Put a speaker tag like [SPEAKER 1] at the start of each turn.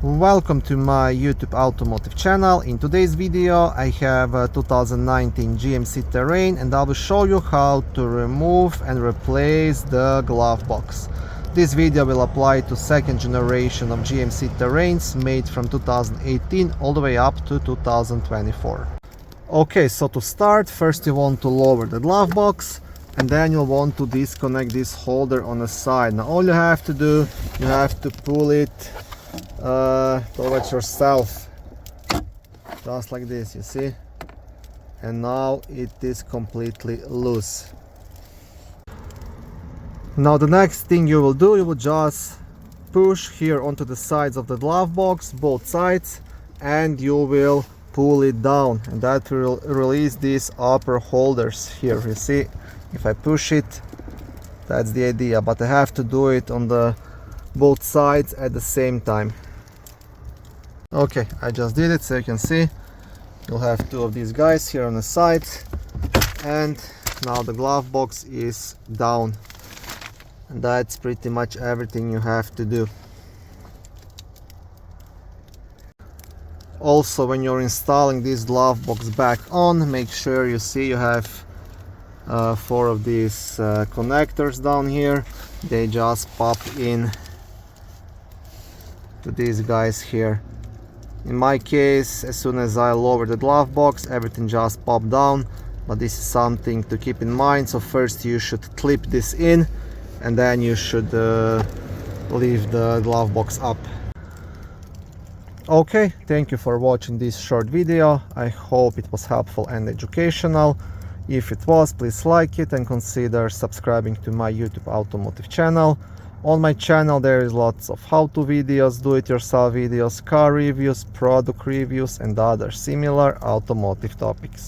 [SPEAKER 1] Welcome to my YouTube automotive channel. In today's video I have a 2019 GMC Terrain and I will show you how to remove and replace the glove box. This video will apply to second generation of GMC Terrains made from 2018 all the way up to 2024. Okay, so to start, first you want to lower the glove box and then you'll want to disconnect this holder on the side. Now all you have to do, you have to pull it towards yourself, just like this, you see, and now it is completely loose. Now the next thing you will do, you will just push here onto the sides of the glove box, both sides, and you will pull it down, and that will release these upper holders here. You see, if I push it, that's the idea, but I have to do it on the both sides at the same time. Okay, I just did it, so you can see you'll have two of these guys here on the sides, and now the glove box is down, and that's pretty much everything you have to do. Also, when you're installing this glove box back on, make sure you see you have four of these connectors down here. They just pop in to these guys here. In my case, as soon as I lower the glove box, everything just popped down, but this is something to keep in mind. So first you should clip this in, and then you should leave the glove box up. Okay, thank you for watching this short video. I hope it was helpful and educational. If it was, please like it and consider subscribing to my YouTube automotive channel. On my channel there is lots of how-to videos, do-it-yourself videos, car reviews, product reviews and other similar automotive topics.